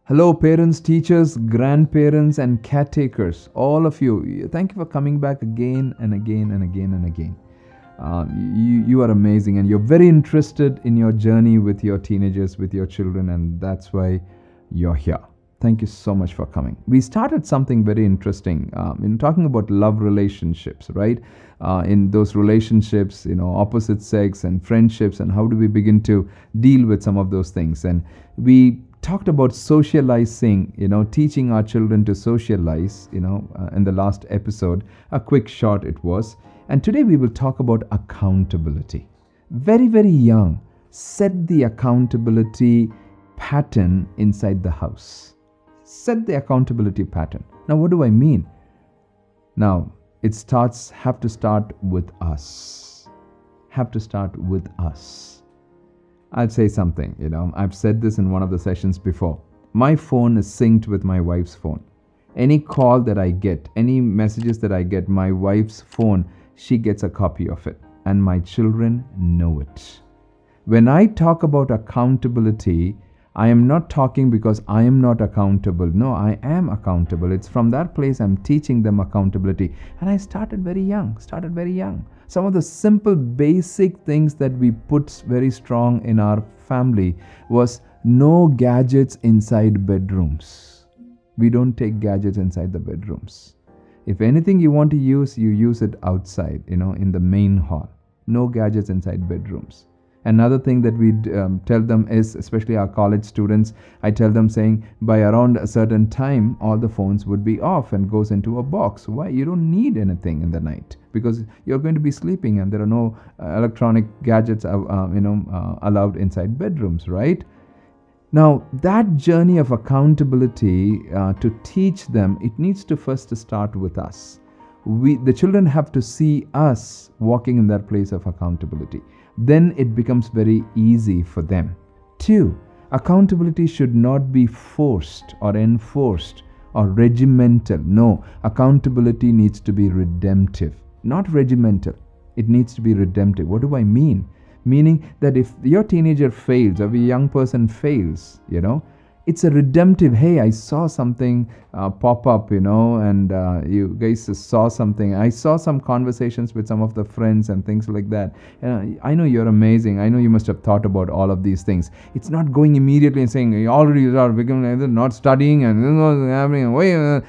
Hello, parents, teachers, grandparents, and caretakers. All of you, thank you for coming back again and again and again and again. You are amazing, and you're very interested in your journey with your teenagers, with your children, and that's why you're here. Thank you so much for coming. We started something very interesting in talking about love relationships, right? In those relationships, opposite sex and friendships, and how do we begin to deal with some of those things? And we talked about socializing, teaching our children to socialize, in the last episode. A quick short it was. And today we will talk about accountability. Very, very young. Set the accountability pattern inside the house. Set the accountability pattern. Now, what do I mean? Now, have to start with us. Have to start with us. I'll say something, I've said this in one of the sessions before. My phone is synced with my wife's phone. Any call that I get, any messages that I get, my wife's phone, she gets a copy of it. And my children know it. When I talk about accountability, I am not talking because I am not accountable. No, I am accountable. It's from that place I'm teaching them accountability. And I started very young. Some of the simple basic things that we put very strong in our family was no gadgets inside bedrooms. We don't take gadgets inside the bedrooms. If anything you want to use, you use it outside, in the main hall. No gadgets inside bedrooms. Another thing that we tell them is, especially our college students, I tell them saying by around a certain time, all the phones would be off and goes into a box. Why? You don't need anything in the night because you're going to be sleeping and there are no electronic gadgets, allowed inside bedrooms, right? Now, that journey of accountability to teach them, it needs to first start with us. The children have to see us walking in that place of accountability. Then it becomes very easy for them. 2, accountability should not be forced or enforced or regimental. No, accountability needs to be redemptive, not regimental. It needs to be redemptive. What do I mean? Meaning that if your teenager fails or a young person fails, it's a redemptive. Hey, I saw something pop up, and you guys saw something. I saw some conversations with some of the friends and things like that. I know you're amazing. I know you must have thought about all of these things. It's not going immediately and saying you already are becoming not studying and happening.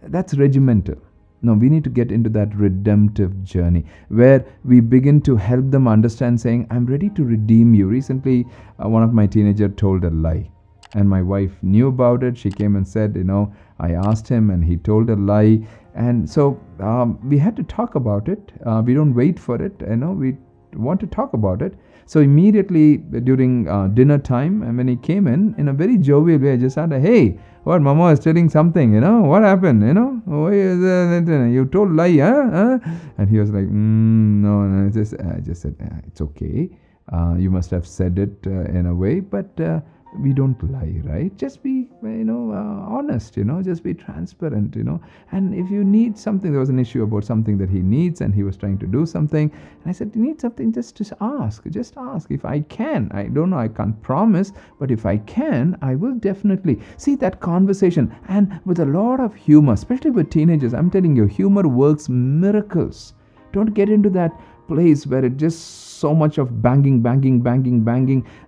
That's regimental. No, we need to get into that redemptive journey where we begin to help them understand saying, I'm ready to redeem you. Recently, one of my teenagers told a lie. And my wife knew about it. She came and said, I asked him and he told a lie. And so we had to talk about it. We don't wait for it. We want to talk about it. So immediately during dinner time, and when he came in a very jovial way, I just said, hey, what, Mama is telling something, what happened, you told lie, huh? And he was like, no, and I just said, it's okay. You must have said it in a way, but we don't lie, right? Just be, honest, just be transparent, And if you need something, there was an issue about something that he needs and he was trying to do something. And I said, you need something, just ask. Just ask. If I can, I don't know, I can't promise, but if I can, I will definitely. See that conversation. And with a lot of humor, especially with teenagers, I'm telling you, humor works miracles. Don't get into that place where it just so much of banging.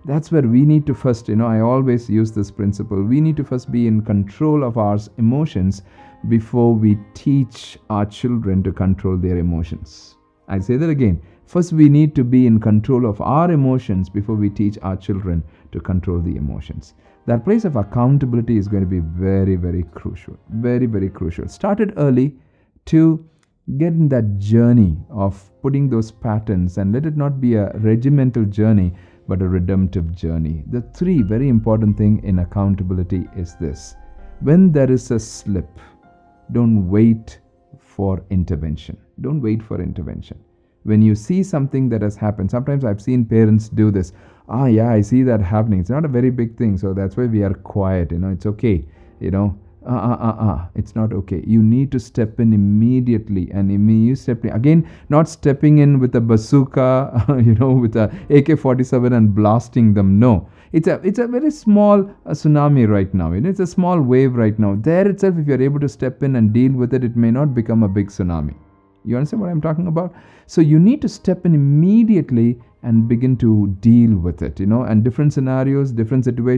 That's where we need to first, I always use this principle. We need to first be in control of our emotions before we teach our children to control their emotions. I say that again. First, we need to be in control of our emotions before we teach our children to control the emotions. That place of accountability is going to be very, very crucial. Very, very crucial. Started early to get in that journey of putting those patterns and let it not be a regimental journey but a redemptive journey. The 3 very important thing in accountability is this. When there is a slip, don't wait for intervention. Don't wait for intervention. When you see something that has happened, sometimes I've seen parents do this. Yeah, I see that happening. It's not a very big thing, so that's why we are quiet. It's okay. It's not okay. You need to step in immediately, and you step in again, not stepping in with a bazooka, with a AK-47 and blasting them. No, it's a very small tsunami right now. It's a small wave right now. There itself, if you're able to step in and deal with it, it may not become a big tsunami. You understand what I'm talking about? So you need to step in immediately and begin to deal with it. And different scenarios, different situations.